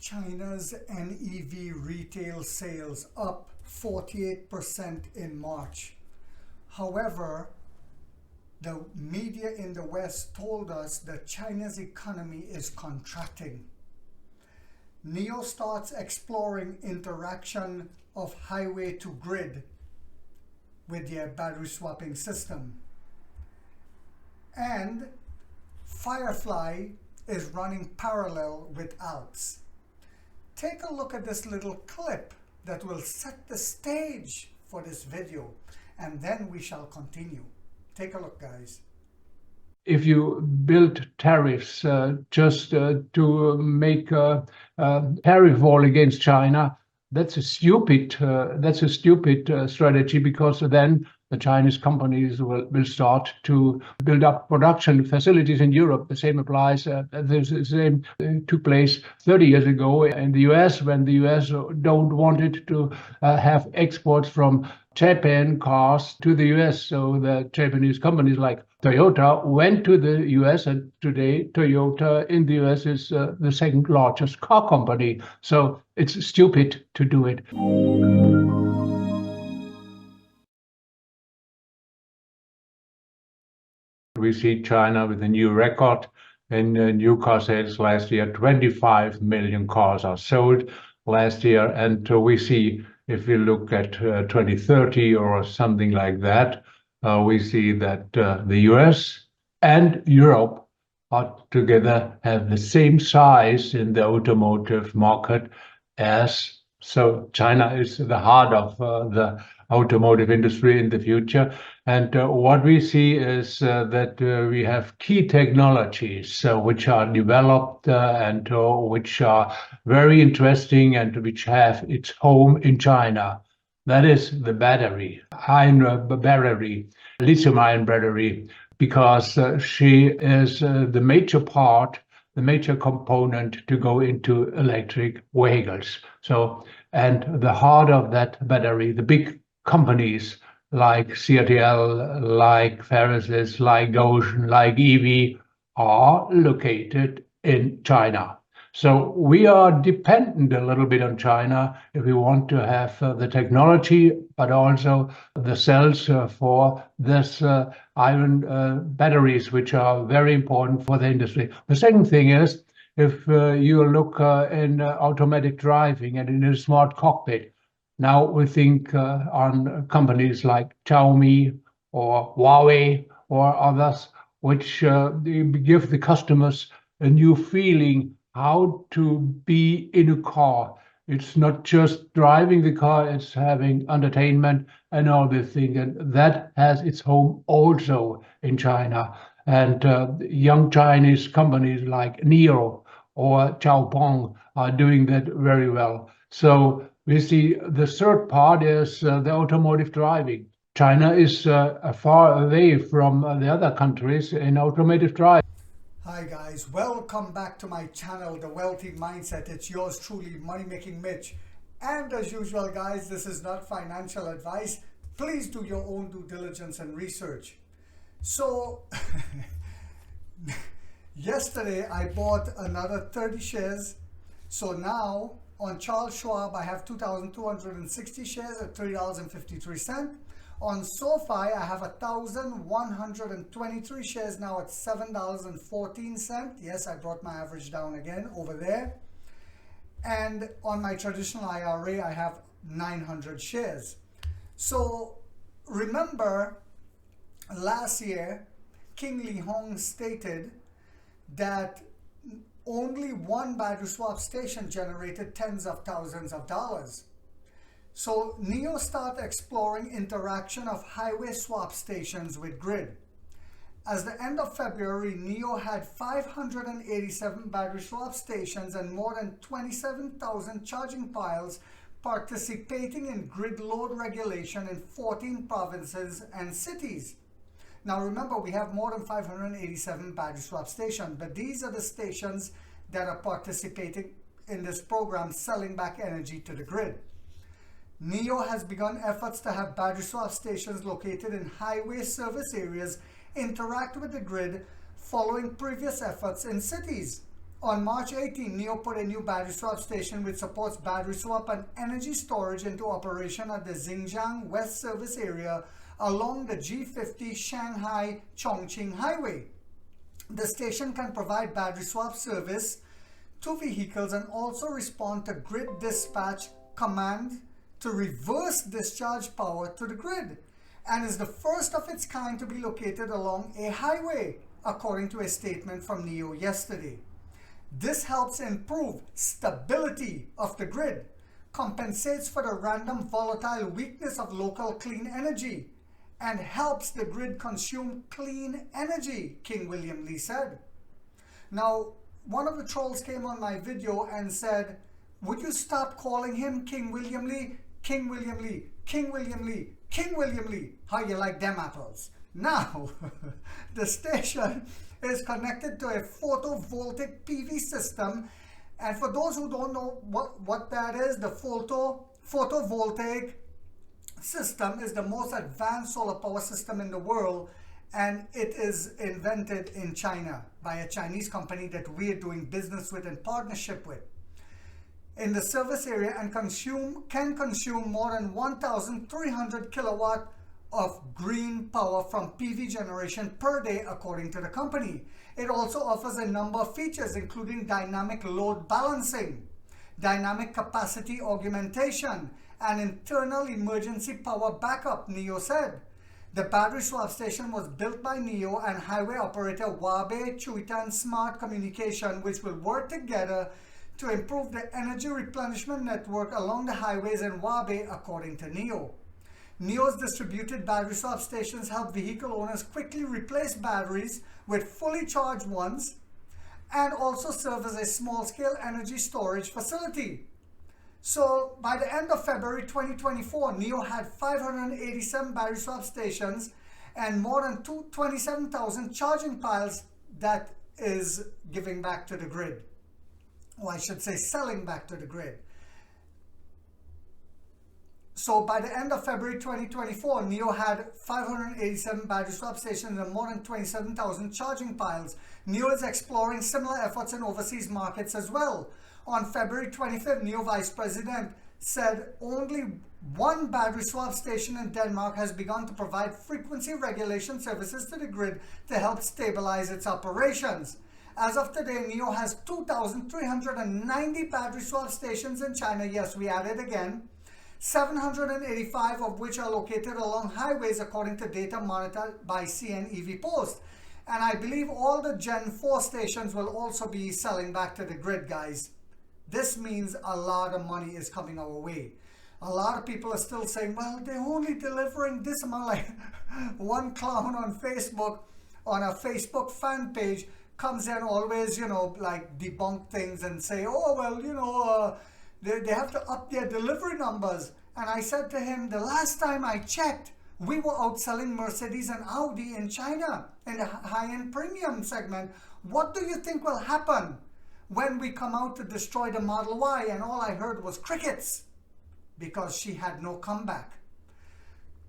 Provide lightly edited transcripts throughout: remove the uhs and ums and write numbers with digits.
China's NEV retail sales up 48% in March. However, the media in the West told us that China's economy is contracting. NIO starts exploring interaction of highway to grid with their battery swapping system. And Firefly is running parallel with Alps. Take a look at this little clip that will set the stage for this video, and then we shall continue. Take a look, guys. If you build tariffs just to make a tariff wall against China, that's a stupid strategy, because then the Chinese companies will start to build up production facilities in Europe. The same applies. The same took place 30 years ago in the US, when the US don't wanted to have exports from Japan cars to the US. So the Japanese companies like Toyota went to the US, and today Toyota in the US is the second largest car company. So it's stupid to do it. We see China with a new record in new car sales last year. 25 million cars are sold last year. And we see, if we look at 2030 or something like that, we see that the US and Europe are together have the same size in the automotive market as. So China is the heart of the automotive industry in the future. And what we see is that we have key technologies which are developed and which are very interesting and which have its home in China. That is the battery, lithium-ion battery, because she is the major part, the major component to go into electric vehicles. So, and the heart of that battery, the big companies like CATL, like Ferris, like Gotion, like EV are located in China. So we are dependent a little bit on China if we want to have the technology, but also the cells for this iron batteries, which are very important for the industry. The second thing is, if you look in automatic driving and in a smart cockpit, now we think on companies like Xiaomi or Huawei or others, which give the customers a new feeling how to be in a car. It's not just driving the car, it's having entertainment and all this thing. And that has its home also in China. And young Chinese companies like NIO or Xiaopeng are doing that very well. So we see the third part is the automotive driving. China is far away from the other countries in automotive driving. Hi guys, welcome back to my channel, The Wealthy Mindset. It's yours truly, Money Making Mitch. And as usual guys, this is not financial advice. Please do your own due diligence and research. So, yesterday I bought another 30 shares. So now on Charles Schwab, I have 2,260 shares at $3.53. On SoFi, I have 1,123 shares now at $7.14. Yes, I brought my average down again over there. And on my traditional IRA, I have 900 shares. So remember, last year, King Li Hong stated that only one battery swap station generated tens of thousands of dollars. So NIO started exploring interaction of highway swap stations with grid. As the end of February, NIO had 587 battery swap stations and more than 27,000 charging piles participating in grid load regulation in 14 provinces and cities. Now remember, we have more than 587 battery swap stations, but these are the stations that are participating in this program, selling back energy to the grid. NIO has begun efforts to have battery swap stations located in highway service areas interact with the grid following previous efforts in cities. On March 18, NEO put a new battery swap station which supports battery swap and energy storage into operation at the Xinjiang West Service Area along the G50 Shanghai-Chongqing Highway. The station can provide battery swap service to vehicles and also respond to grid dispatch command to reverse discharge power to the grid, and is the first of its kind to be located along a highway, according to a statement from NEO yesterday. This helps improve stability of the grid, compensates for the random volatile weakness of local clean energy, and helps the grid consume clean energy, King William Lee said. Now, one of the trolls came on my video and said, would you stop calling him King William Lee? King William Lee, King William Lee, King William Lee. How you like them apples? Now, the station is connected to a photovoltaic PV system. And for those who don't know what that is, the photovoltaic system is the most advanced solar power system in the world. And it is invented in China by a Chinese company that we're doing business with and partnership with. In the service area and can consume more than 1,300 kilowatt of green power from PV generation per day, according to the company. It also offers a number of features, including dynamic load balancing, dynamic capacity augmentation, and internal emergency power backup, NEO said. The battery swap station was built by NEO and highway operator Huawei Chuitan Smart Communication, which will work together to improve the energy replenishment network along the highways in Huawei, according to NEO. NEO's distributed battery swap stations help vehicle owners quickly replace batteries with fully charged ones and also serve as a small-scale energy storage facility. So by the end of February 2024, NEO had 587 battery swap stations and more than 27,000 charging piles that is giving back to the grid. Or I should say selling back to the grid. So by the end of February 2024, NEO had 587 battery swap stations and more than 27,000 charging piles. NEO is exploring similar efforts in overseas markets as well. On February 25th, NEO Vice President said only one battery swap station in Denmark has begun to provide frequency regulation services to the grid to help stabilize its operations. As of today, NEO has 2,390 battery swap stations in China. Yes, we added again. 785 of which are located along highways, according to data monitored by CNEV Post. And I believe all the Gen 4 stations will also be selling back to the grid, guys. This means a lot of money is coming our way. A lot of people are still saying, well, they're only delivering this amount. Like one clown on Facebook, on a Facebook fan page, comes in always, like debunk things and say, oh, well, they have to up their delivery numbers. And I said to him, the last time I checked, we were outselling Mercedes and Audi in China in the high-end premium segment. What do you think will happen when we come out to destroy the Model Y? And all I heard was crickets, because she had no comeback.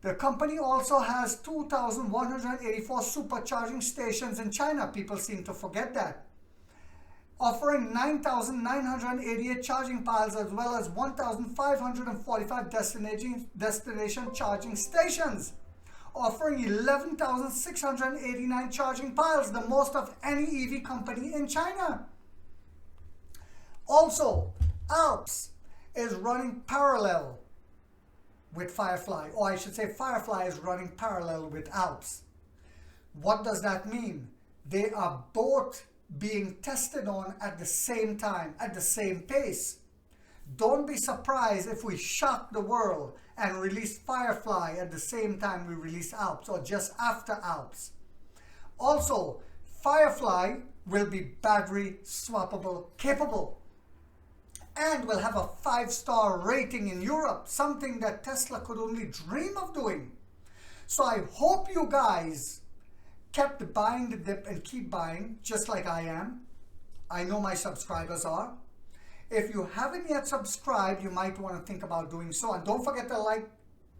The company also has 2,184 supercharging stations in China. People seem to forget that. Offering 9,988 charging piles as well as 1,545 destination charging stations. Offering 11,689 charging piles, the most of any EV company in China. Also, Alps is running parallel with Firefly, or I should say Firefly is running parallel with Alps. What does that mean? They are both being tested on at the same time, at the same pace. Don't be surprised if we shock the world and release Firefly at the same time we release Alps, or just after Alps. Also, Firefly will be battery swappable capable and will have a 5-star rating in Europe, something that Tesla could only dream of doing. So I hope you guys kept buying the dip and keep buying, just like I am. I know my subscribers are. If you haven't yet subscribed, you might want to think about doing so. And don't forget to like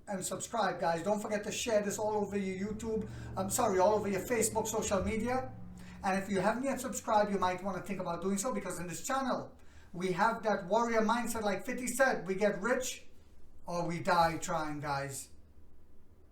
and subscribe, guys. Don't forget to share this all over your YouTube. All over your Facebook, social media. And if you haven't yet subscribed, you might want to think about doing so, because in this channel, we have that warrior mindset, like 50 said, we get rich or we die trying, guys.